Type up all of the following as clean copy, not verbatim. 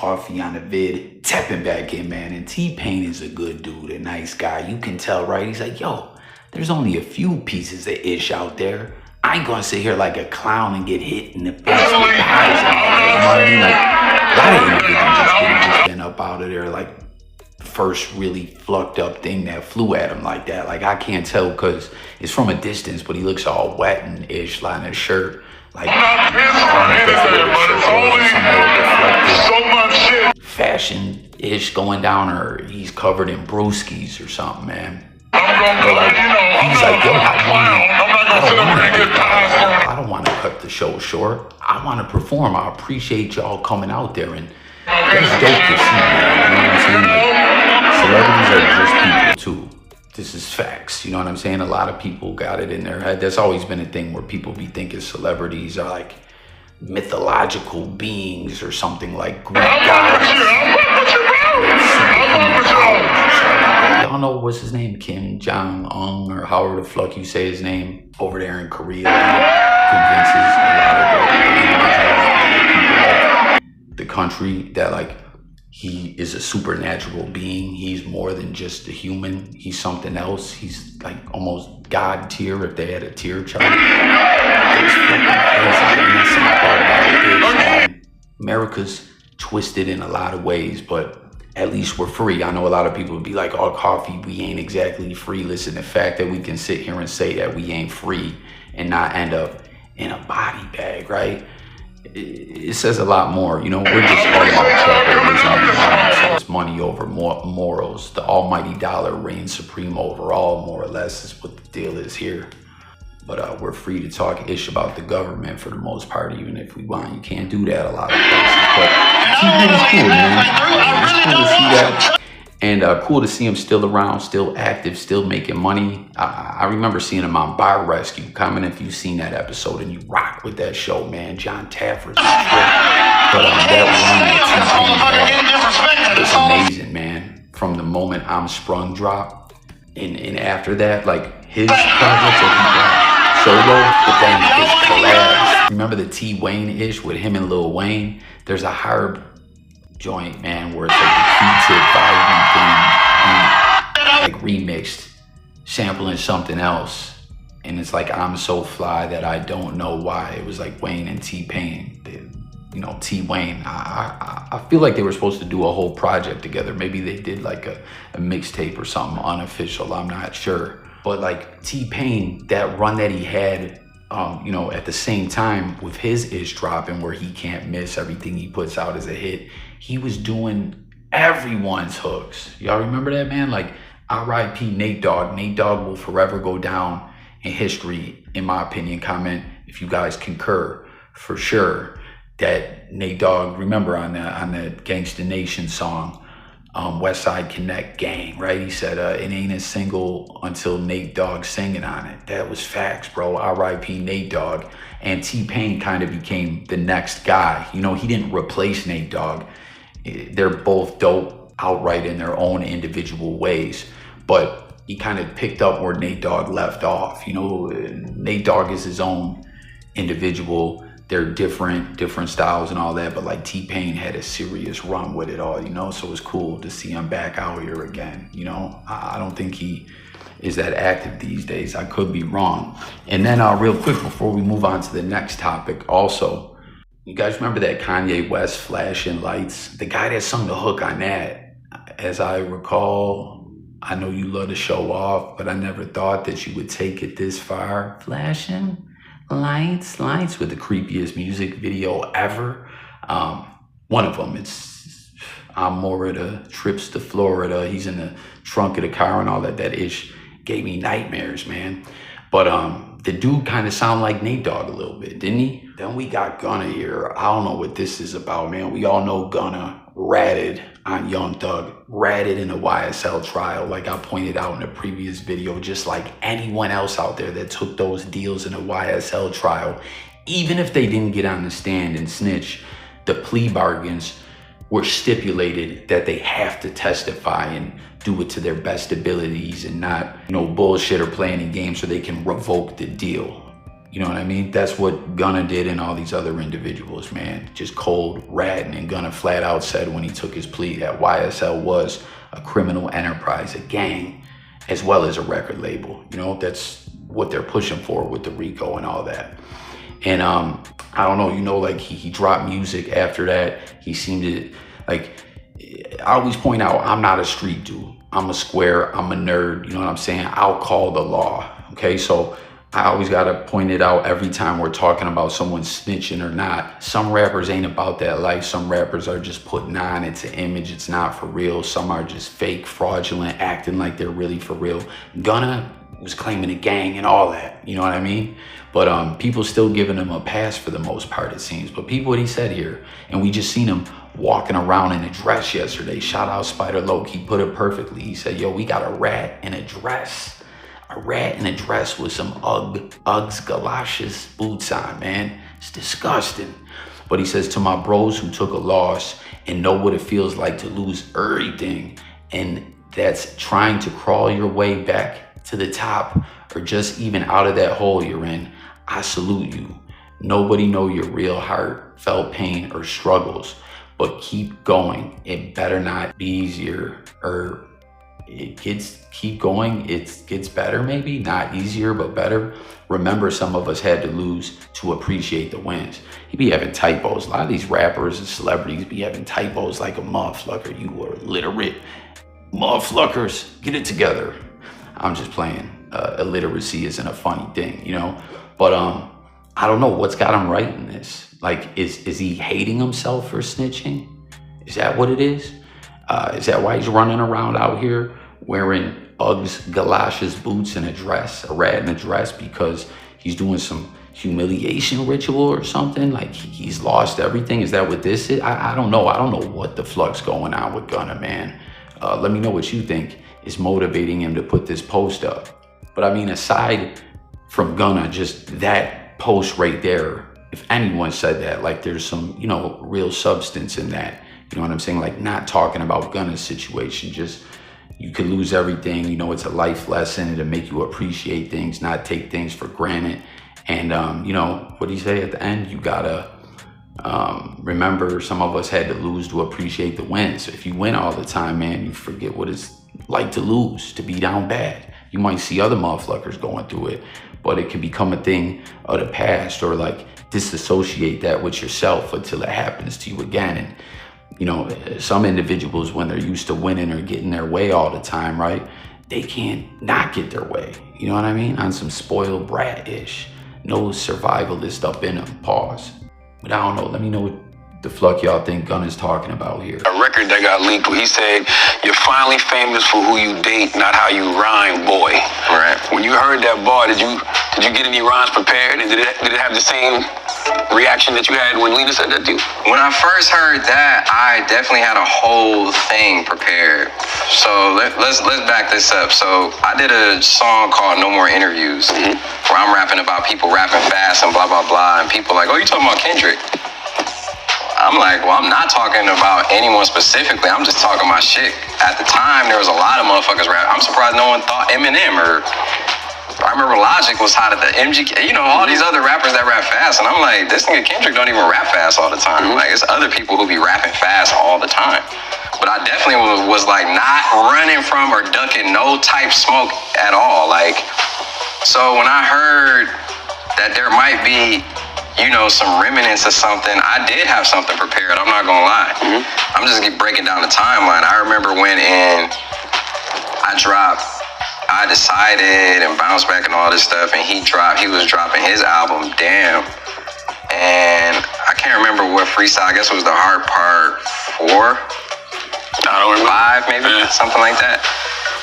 Coffee on the vid, tapping back in, man. And T-Pain is a good dude, a nice guy. You can tell, right? He's like, yo, there's only a few pieces of ish out there. I ain't gonna sit here like a clown and get hit in the face with pies and all that. You know what I mean? Like, a lot of individuals just been up out of there, like, first really fucked up thing that flew at him like that. Like, I can't tell because it's from a distance, but he looks all wet and ish, like in his shirt. Like, fashion-ish going down, or he's covered in brewskis or something, man. But like, he's like, yo, I don't want to cut the show short. I want to perform. I appreciate y'all coming out there, and that's dope to see, man. You know what I'm saying? Like, celebrities are just people too. This is facts. You know what I'm saying? A lot of people got it in their head. That's always been a thing where people be thinking celebrities are like mythological beings or something, like Greek gods. Y'all know what's his name? Kim Jong-un, or however the fuck you say his name, over there in Korea. Convinces a lot of the country that like he is a supernatural being. He's more than just a human. He's something else. He's like almost God tier if they had a tier chart. America's twisted in a lot of ways, but at least we're free. I know a lot of people would be like, oh, Coffee, we ain't exactly free. Listen, the fact that we can sit here and say that we ain't free and not end up in a body bag, right? It says a lot more. You know, we're just all about capitalism. So it's money over morals. The almighty dollar reigns supreme over all, more or less, is what the deal is here. But we're free to talk ish about the government for the most part, even if we want. You can't do that a lot of places. But T-Pain's cool, man. It's cool to see that. And cool to see him still around, still active, still making money. I remember seeing him on Bar Rescue. Comment if you've seen that episode and you rock with that show, man. John Taffer's but that run it's amazing, man. From the moment I'm Sprung dropped, and after that, like his projects that he dropped solo, but then his collabs. Remember the T-Wayne-ish with him and Lil Wayne? There's a Harb joint, man, where it's like the Q-Tip vibe thing, like remixed, sampling something else, and it's like I'm so fly that I don't know why. It was like Wayne and T-Pain, you know, T-Wayne. I feel like they were supposed to do a whole project together. Maybe they did like a mixtape or something unofficial, I'm not sure. But like T-Pain, that run that he had, you know, at the same time with his ish dropping, where he can't miss, everything he puts out as a hit, he was doing everyone's hooks. Y'all remember that, man? Like, R.I.P. Nate Dogg. Nate Dogg will forever go down in history, in my opinion. Comment if you guys concur, for sure, that Nate Dogg, remember on the Gangsta Nation song, West Side Connect Gang, right? He said, it ain't a single until Nate Dogg singing on it. That was facts, bro. R.I.P. Nate Dogg. And T-Pain kind of became the next guy. You know, he didn't replace Nate Dogg. They're both dope outright in their own individual ways. But he kind of picked up where Nate Dogg left off. You know, Nate Dogg is his own individual. They're different styles and all that, but like T-Pain had a serious run with it all, you know? So it was cool to see him back out here again, you know? I don't think he is that active these days. I could be wrong. And then real quick, before we move on to the next topic, also, you guys remember that Kanye West Flashing Lights? The guy that sung the hook on that, as I recall, I know you love to show off, but I never thought that you would take it this far. Flashing lights with the creepiest music video ever. One of them, it's I'm more at the trips to Florida. He's in the trunk of the car and all that ish gave me nightmares, man. But the dude kind of sounded like Nate Dogg a little bit, didn't he? Then we got Gunna here. I don't know what this is about, man. We all know Gunna ratted on Young Thug, ratted in the YSL trial, like I pointed out in the previous video, just like anyone else out there that took those deals in the YSL trial. Even if they didn't get on the stand and snitch, the plea bargains were stipulated that they have to testify and do it to their best abilities and not, you know, bullshit or play any games so they can revoke the deal. You know what I mean? That's what Gunna did and all these other individuals, man. Just cold ratting. And Gunna flat out said when he took his plea that YSL was a criminal enterprise, a gang, as well as a record label. You know, that's what they're pushing for with the RICO and all that. And I don't know, you know, like he dropped music after that. He seemed to, like, I always point out, I'm not a street dude. I'm a square, I'm a nerd, you know what I'm saying? I'll call the law, okay? So I always gotta point it out every time we're talking about someone snitching or not. Some rappers ain't about that life. Some rappers are just putting on, it's an image, it's not for real. Some are just fake, fraudulent, acting like they're really for real. Gunna was claiming a gang and all that, you know what I mean? But people still giving him a pass for the most part, it seems. But peep what he said here, and we just seen him walking around in a dress yesterday. Shout out Spider Loke, he put it perfectly. He said, yo, we got a rat in a dress. A rat in a dress with some Uggs galoshes boots on, man. It's disgusting. But he says, to my bros who took a loss and know what it feels like to lose everything, and that's trying to crawl your way back to the top or just even out of that hole you're in, I salute you. Nobody know your real heart, felt pain or struggles, but keep going. It better not be easier, or keep going, it gets better, maybe not easier but better. Remember, some of us had to lose to appreciate the wins. He be having typos. A lot of these rappers and celebrities be having typos like a motherfucker. You are illiterate motherfuckers, get it together. I'm just playing. Illiteracy isn't a funny thing, you know. But I don't know what's got him writing this. Like, is he hating himself for snitching? Is that what it is? Is that why he's running around out here wearing Uggs, galoshes, boots, and a dress, a rat in a dress, because he's doing some humiliation ritual or something? Like he's lost everything? Is that what this is? I don't know. I don't know what the fuck's going on with Gunna, man. Let me know what you think is motivating him to put this post up. But I mean, aside from Gunna, just that post right there, if anyone said that, like there's some, you know, real substance in that. You know what I'm saying? Like, not talking about Gunna's situation, just you could lose everything. You know, it's a life lesson to make you appreciate things, not take things for granted. And, you know, what do you say at the end? You gotta remember, some of us had to lose to appreciate the wins. If you win all the time, man, you forget what it's like to lose, to be down bad. You might see other motherfuckers going through it, but it can become a thing of the past, or like disassociate that with yourself until it happens to you again. And you know, some individuals, when they're used to winning or getting their way all the time, right, they can't not get their way. You know what I mean? On some spoiled brat-ish. No survivalist up in them, pause. But I don't know, let me know what the fuck y'all think Gunna's talking about here. A record that got leaked, he said, you're finally famous for who you date, not how you rhyme, boy. Right. When you heard that bar, did you get any rhymes prepared? And did it have the same reaction that you had when Lena said that to you? When I first heard that, I definitely had a whole thing prepared. So let's back this up. So I did a song called No More Interviews, where I'm rapping about people rapping fast and blah, blah, blah. And people like, oh, you talking about Kendrick? I'm like, well, I'm not talking about anyone specifically. I'm just talking my shit. At the time, there was a lot of motherfuckers rap. I'm surprised no one thought Eminem, or I remember Logic was hot at the MGK, you know, all these other rappers that rap fast. And I'm like, this nigga Kendrick don't even rap fast all the time. Like, it's other people who be rapping fast all the time. But I definitely was like not running from or ducking no type smoke at all. Like, so when I heard that there might be, you know, some remnants of something, I did have something prepared, I'm not gonna lie. I'm just breaking down the timeline. I remember when I Decided and Bounce Back and all this stuff, and he was dropping his album, Damn. And I can't remember what freestyle, I guess it was the Hard Part 4? I don't remember. 5 maybe, something like that.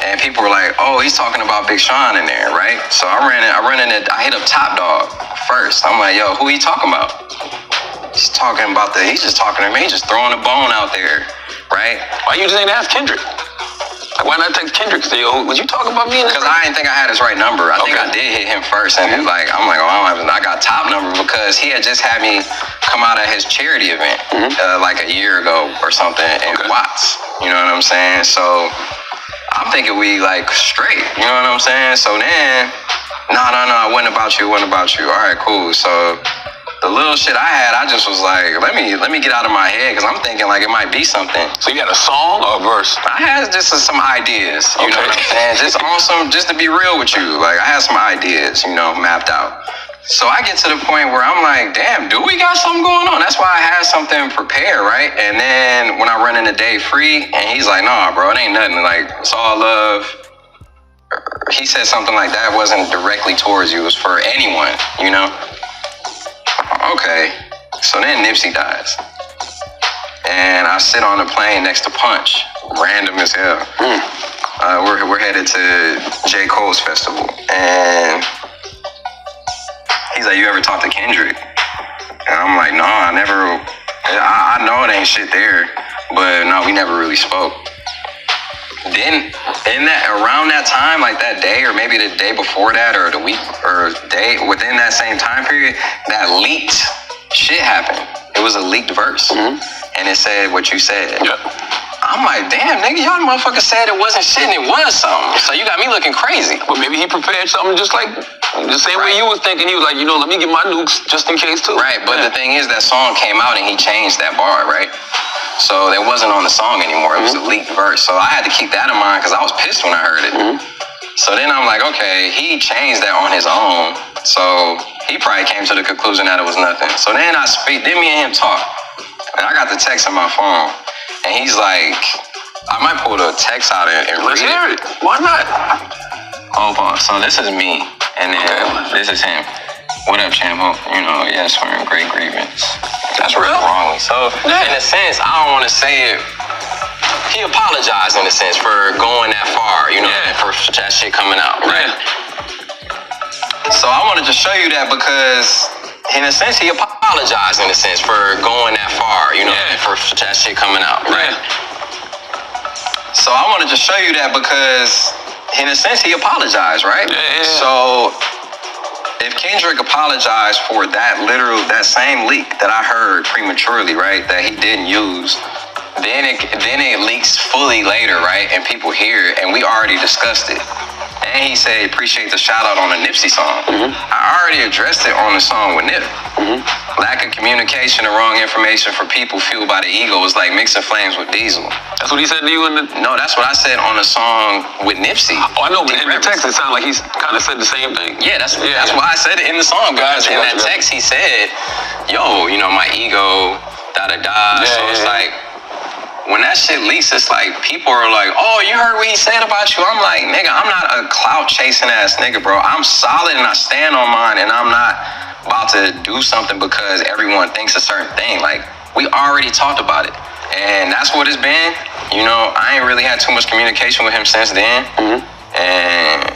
And people were like, oh, he's talking about Big Sean in there, right? So I hit up Top Dog first. I'm like, yo, who he talking about? He's just talking to me, just throwing a bone out there, right? Why you just ain't ask Kendrick? Like, why not text Kendrick? Say, yo, was you talking about me? Because I didn't think I had his right number. I think I did hit him first, and I'm like, oh, I got Top number because he had just had me come out at his charity event like a year ago or something in Watts. You know what I'm saying? So I'm thinking we like straight, you know what I'm saying? So then No, it wasn't about you. All right, cool. So the little shit I had, I just was like, let me get out of my head, because I'm thinking like it might be something. So you had a song or a verse? I had just some ideas, you know what I'm saying? Just to be real with you, like I had some ideas, mapped out. So I get to the point where I'm like, damn, do we got something going on? That's why I had something prepared, right? And then when I run into Dave Free, and he's like, nah, bro, it ain't nothing. Like, it's all love. He said something like that wasn't directly towards you, it was for anyone, Okay, so then Nipsey dies. And I sit on a plane next to Punch, random as hell. We're headed to J. Cole's festival. And he's like, you ever talk to Kendrick? And I'm like, no, I never, I know it ain't shit there, but no, we never really spoke. Then around that time, like that day, or maybe the day before that, or the week, or day within that same time period, that leaked shit happened. It was a leaked verse, and it said what you said. Yeah. I'm like, damn, nigga, y'all motherfuckers said it wasn't shit and it was something. So you got me looking crazy. But maybe he prepared something just like the same way you was thinking. He was like, let me get my nukes just in case too. Right, but the thing is, that song came out and he changed that bar, right? So it wasn't on the song anymore. It was a leaked verse. So I had to keep that in mind, because I was pissed when I heard it. So then I'm like, okay, he changed that on his own. So he probably came to the conclusion that it was nothing. So then me and him talk. And I got the text on my phone. And he's like, I might pull the text out and Let's read hear it. Why not? Hold on. So this is me. And then this is him. What up, Chambo? Yes, we're in great grievance. That's real? Wrongly. So, in a sense, I don't want to say it. He apologized, in a sense, for going that far, for that shit coming out, right? So I wanted to show you that because, in a sense, he apologized, in a sense, for going that far, for that shit coming out, right? So I wanted to show you that because, in a sense, he apologized, right? So if Kendrick apologized for that same leak that I heard prematurely, right, that he didn't use, then it leaks fully later, right, and people hear it, and we already discussed it. And he said, appreciate the shout out on the Nipsey song. I already addressed it on the song with Nip. Lack of communication and wrong information for people fueled by the ego is like mixing flames with diesel. That's what he said to you in the... No, that's what I said on the song with Nipsey. Oh, I know, but in the text it sounded like he's kind of said the same thing. Yeah, that's why I said it in the song, because in that text he said, yo, my ego, da-da-da. So it's like, when that shit leaks, it's like people are like, oh, you heard what he said about you? I'm like, nigga, I'm not a clout chasing ass nigga, bro. I'm solid and I stand on mine, and I'm not about to do something because everyone thinks a certain thing. Like, we already talked about it, and that's what it's been. I ain't really had too much communication with him since then. And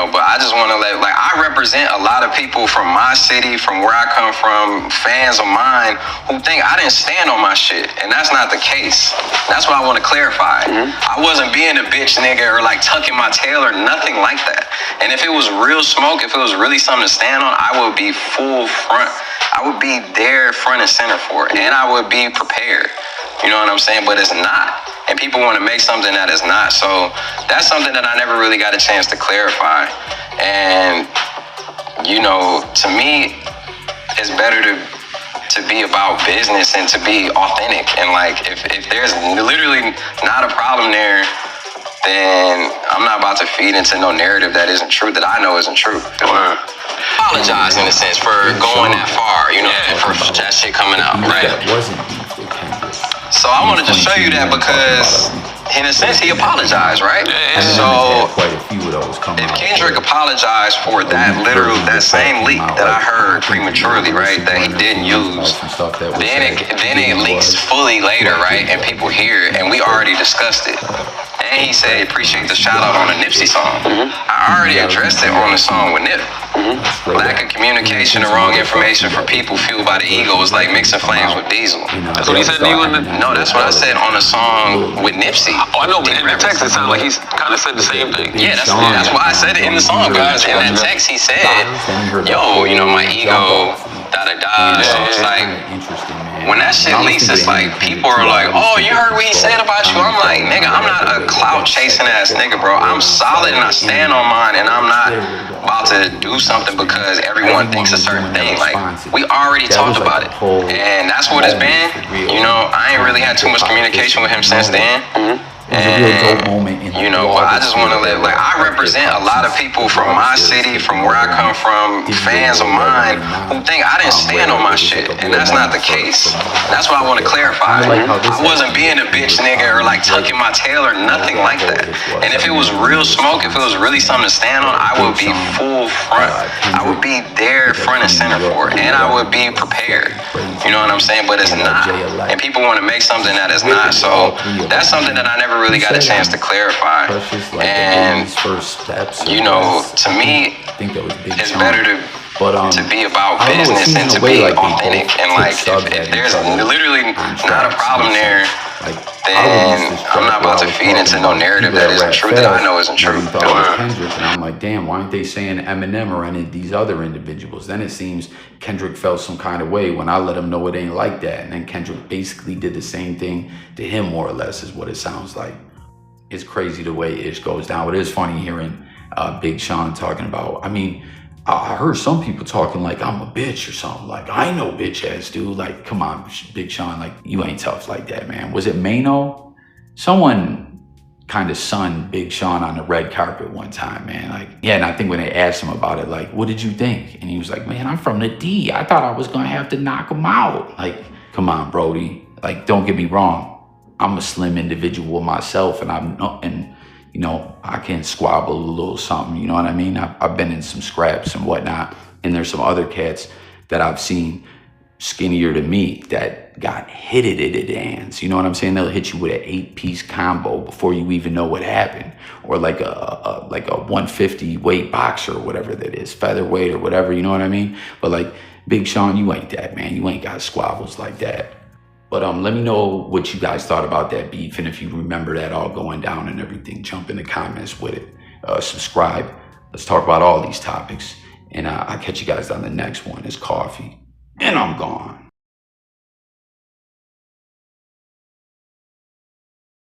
but I just want to I represent a lot of people from my city, from where I come from, fans of mine who think I didn't stand on my shit, and that's not the case. That's what I want to clarify. I wasn't being a bitch nigga or like tucking my tail or nothing like that. And if it was real smoke, if it was really something to stand on, I would be full front. I would be there front and center for it, and I would be prepared. You know what I'm saying? But it's not. And people want to make something that is not. So that's something that I never really got a chance to clarify. And, to me, it's better to be about business and to be authentic. And if there's literally not a problem there, then I'm not about to feed into no narrative that isn't true, that I know isn't true. Apologize, in a sense, for going that far, for that shit coming out, right? That wasn't beef with Kendrick. So I wanted to show you that because, in a sense, he apologized, right? So quite a few of those come if out. Kendrick apologized for that same leak that I heard prematurely, right, that he didn't use, then it leaks fully later, right, and people hear it, and we already discussed it. And he said, appreciate the shout out on the Nipsey song. I already addressed it on the song with Nip. Lack of communication and wrong information for people fueled by the ego is like mixing flames with diesel. That's what he said to you in the... No, that's what I said on the song with Nipsey. Oh, I know, but in the text it sounded like he's kind of said the same thing. Yeah, that's why I said it in the song, guys. In that text he said, yo, my ego, da-da-da. So it's like, when that shit leaks, it's like people are like, oh, you heard what he said about you? I'm like, Nigga, I'm not a clout chasing ass nigga, bro. I'm solid and I stand on mine, and I'm not about to do something because everyone thinks a certain thing. Like, we already talked about it, and that's what it's been. You know, I ain't really had too much communication with him since then. And, you know, but I just want to let, like, I represent a lot of people from my city, from where I come from, fans of mine, who think I didn't stand on my shit, and that's not the case. That's what I want to clarify. I wasn't being a bitch nigga or like tucking my tail or nothing like that. And if it was real smoke, if it was really something to stand on, I would be full front. I would be there front and center for it, and I would be prepared. You know what I'm saying? But it's not. And people want to make something that is not. So that's something that I never really got a chance to clarify. And, you know, to me, it's better to be about business and to be authentic. And like, if there's literally not a problem there, then I'm not about to feed into no narrative that isn't true, that I know isn't true. Kendrick, and I'm like, damn, why aren't they saying Eminem or any of these other individuals? Then it seems Kendrick felt some kind of way when I let him know it ain't like that. And then Kendrick basically did the same thing to him, more or less, is what it sounds like. It's crazy the way Ish goes down. But it is funny hearing Big Sean talking about, I mean, I heard some people talking like I'm a bitch or something. Like, I ain't no bitch ass dude. Like, come on, Big Sean, like, you ain't tough like that, man. Was it Mano? Someone kind of sunned Big Sean on the red carpet one time, man. Like, yeah, and I think when they asked him about it, like, what did you think? And he was like, man, I'm from the D. I thought I was gonna have to knock him out. Like, come on, Brody. Like, don't get me wrong. I'm a slim individual myself, and you know, I can squabble a little something, you know what I mean? I've been in some scraps and whatnot, and there's some other cats that I've seen skinnier than me that got hit at it hands, you know what I'm saying? They'll hit you with an 8-piece combo before you even know what happened, or like a 150 weight boxer or whatever that is, featherweight or whatever, you know what I mean? But like, Big Sean, you ain't that, man. You ain't got squabbles like that. But let me know what you guys thought about that beef, and if you remember that all going down and everything, jump in the comments with it. Subscribe. Let's talk about all these topics. And I'll catch you guys on the next one. It's Coffee. And I'm gone.